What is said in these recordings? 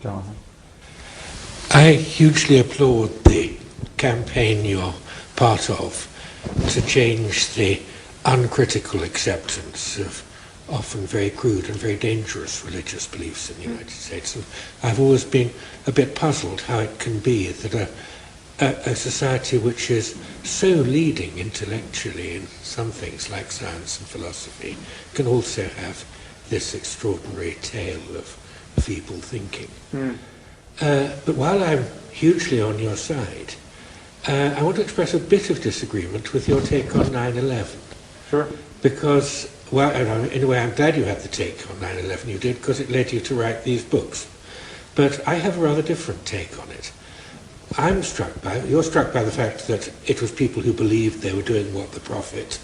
Jonathan? I hugely applaud the campaign you're part of to change the uncritical acceptance of often very crude and very dangerous religious beliefs in the United States. And I've always been a bit puzzled how it can be that a society which is so leading intellectually in some things like science and philosophy can also have this extraordinary tale of feeble thinking. But while I'm hugely on your side, I want to express a bit of disagreement with your take on 9/11. Sure. Because, well, in a way, I'm glad you had the take on 9/11 you did, because it led you to write these books. But I have a rather different take on it. You're struck by the fact that it was people who believed they were doing what the Prophet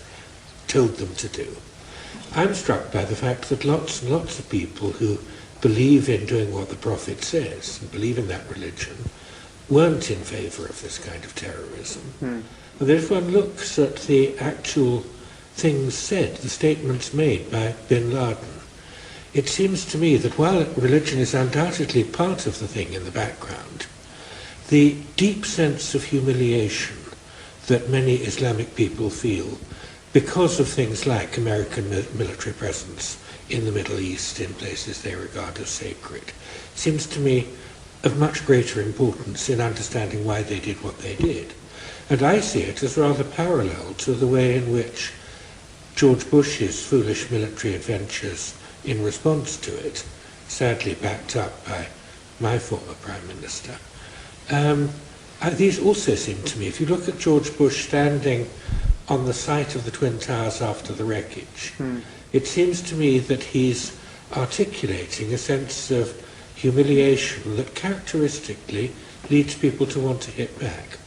told them to do. I'm struck by the fact that lots and lots of people who believe in doing what the Prophet says and believe in that religion weren't in favour of this kind of terrorism. And if one looks at the actual things said, the statements made by bin Laden, it seems to me that while religion is undoubtedly part of the thing in the background, the deep sense of humiliation that many Islamic people feel because of things like American military presence in the Middle East, in places they regard as sacred, seems to me of much greater importance in understanding why they did what they did. And I see it as rather parallel to the way in which George Bush's foolish military adventures in response to it, sadly backed up by my former Prime Minister, these also seem to me, if you look at George Bush standing on the site of the Twin Towers after the wreckage, it seems to me that he's articulating a sense of humiliation that characteristically leads people to want to hit back.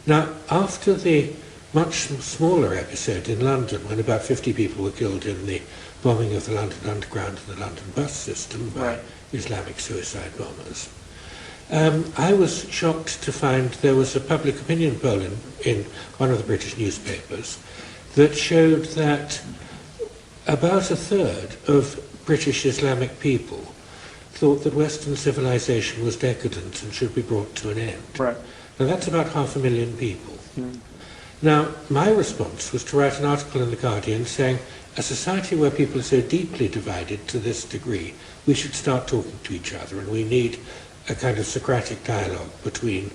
Now, after the much smaller episode in London, when about 50 people were killed in the bombing of the London Underground and the London bus system by Islamic suicide bombers, I was shocked to find there was a public opinion poll in one of the British newspapers that showed that about a third of British Islamic people thought that Western civilization was decadent and should be brought to an end. Right. Now that's about 500,000 people. Now, my response was to write an article in The Guardian saying, a society where people are so deeply divided to this degree, we should start talking to each other, and we need a kind of Socratic dialogue between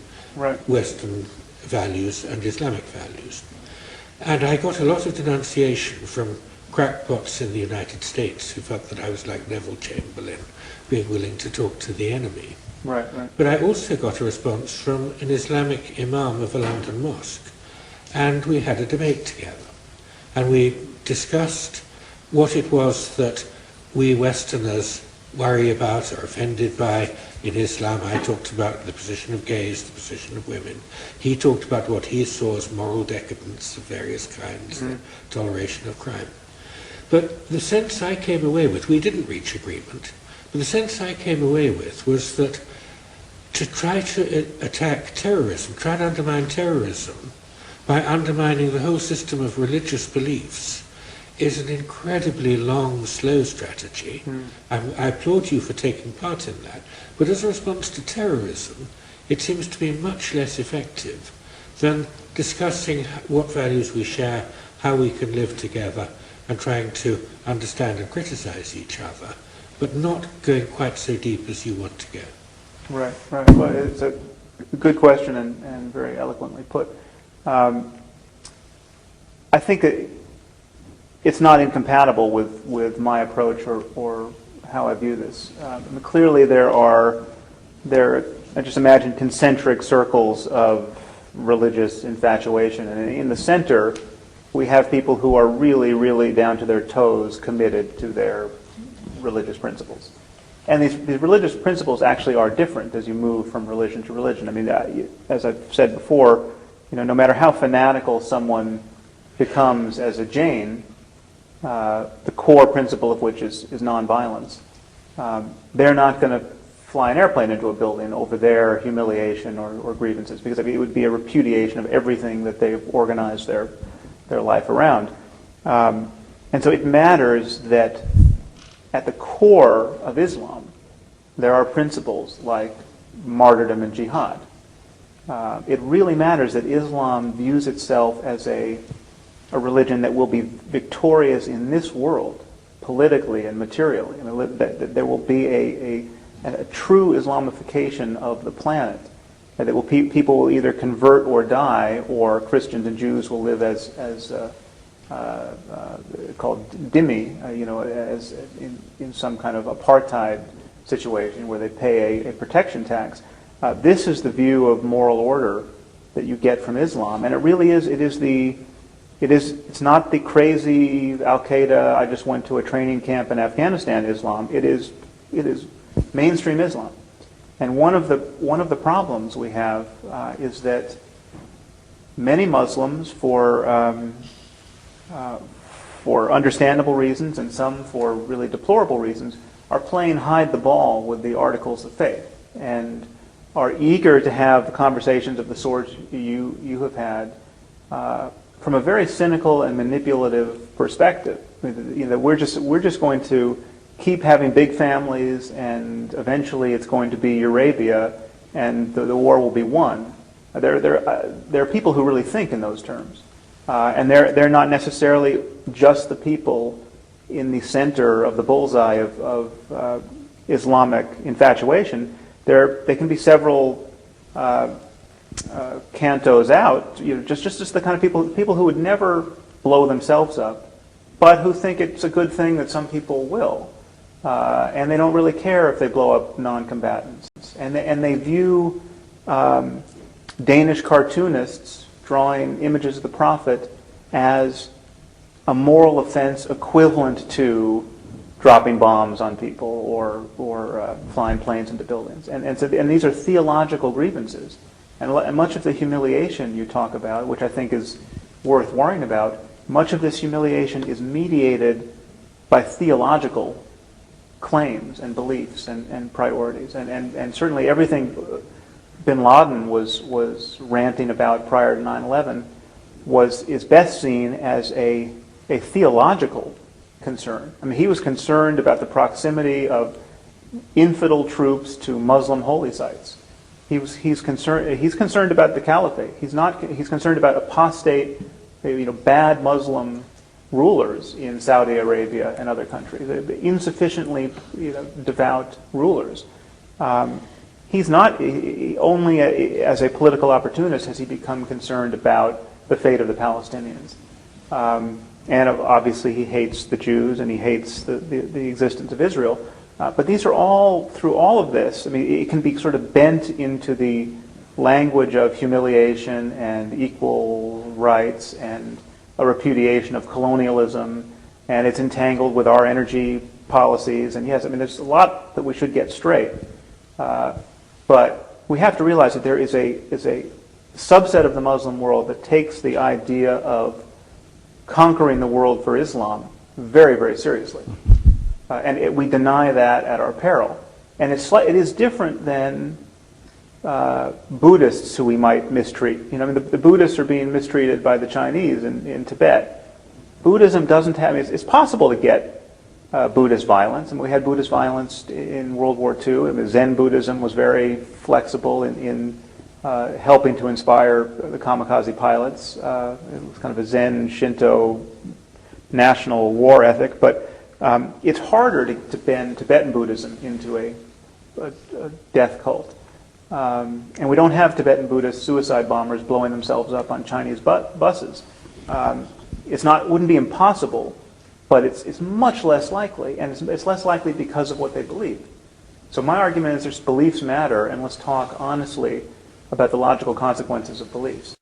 Western values and Islamic values. And I got a lot of denunciation from crackpots in the United States who felt that I was like Neville Chamberlain, being willing to talk to the enemy. But I also got a response from an Islamic imam of a London mosque, and we had a debate together. And we discussed what it was that we Westerners worry about or offended by in Islam. I talked about the position of gays, the position of women. He talked about what he saw as moral decadence of various kinds, the toleration of crime. But the sense I came away with, we didn't reach agreement, but the sense I came away with was that to try to attack terrorism, try to undermine terrorism by undermining the whole system of religious beliefs is an incredibly long, slow strategy. I applaud you for taking part in that. But as a response to terrorism, it seems to be much less effective than discussing what values we share, how we can live together, and trying to understand and criticize each other, but not going quite so deep as you want to go. Right. Well, it's a good question and very eloquently put. I think that it's not incompatible with my approach or how I view this. Clearly there are, I just imagine, concentric circles of religious infatuation. And in the center, we have people who are really, really down to their toes committed to their religious principles. And these religious principles actually are different as you move from religion to religion. I mean, as I've said before, no matter how fanatical someone becomes as a Jain, the core principle of which is nonviolence, they're not going to fly an airplane into a building over their humiliation or grievances, because it would be a repudiation of everything that they've organized their life around. And so it matters that at the core of Islam there are principles like martyrdom and jihad. It really matters that Islam views itself as a religion that will be victorious in this world, politically and materially. I mean, that there will be a true Islamification of the planet. That people will either convert or die, or Christians and Jews will live as called dhimmi, as in some kind of apartheid situation where they pay a protection tax. This is the view of moral order that you get from Islam, and it really is. It's not the crazy Al-Qaeda, I just went to a training camp in Afghanistan Islam. It is mainstream Islam. And one of the problems we have is that many Muslims, for understandable reasons and some for really deplorable reasons, are playing hide the ball with the articles of faith and are eager to have the conversations of the sorts you have had from a very cynical and manipulative perspective. We're just going to keep having big families, and eventually it's going to be Arabia, and the war will be won. There are people who really think in those terms, and they're not necessarily just the people in the center of the bullseye of Islamic infatuation. They can be several cantos out. Just the kind of people who would never blow themselves up, but who think it's a good thing that some people will. And they don't really care if they blow up non-combatants. And they view Danish cartoonists drawing images of the Prophet as a moral offense equivalent to dropping bombs on people or flying planes into buildings. And these are theological grievances. And much of the humiliation you talk about, which I think is worth worrying about, much of this humiliation is mediated by theological claims and beliefs and priorities, and certainly everything bin Laden was ranting about prior to 9/11 is best seen as a theological concern. I mean, he was concerned about the proximity of infidel troops to Muslim holy sites. He's concerned about the caliphate. He's concerned about apostate, bad Muslim rulers in Saudi Arabia and other countries, insufficiently devout rulers. He's not only as a political opportunist has he become concerned about the fate of the Palestinians, and obviously he hates the Jews and he hates the existence of Israel. But these are all, through all of this, I mean, it can be sort of bent into the language of humiliation and equal rights and a repudiation of colonialism, and it's entangled with our energy policies. And yes, I mean, there's a lot that we should get straight. But we have to realize that there is a subset of the Muslim world that takes the idea of conquering the world for Islam very, very seriously. And we deny that at our peril. And it is different than Buddhists who we might mistreat. The Buddhists are being mistreated by the Chinese in Tibet. Buddhism doesn't have. It's possible to get Buddhist violence, and we had Buddhist violence in World War II. I mean, Zen Buddhism was very flexible in helping to inspire the kamikaze pilots. It was kind of a Zen Shinto national war ethic, but it's harder to bend Tibetan Buddhism into a death cult. And we don't have Tibetan Buddhist suicide bombers blowing themselves up on Chinese buses. It wouldn't be impossible, but it's much less likely, and it's less likely because of what they believe. So my argument is beliefs matter, and let's talk honestly about the logical consequences of beliefs.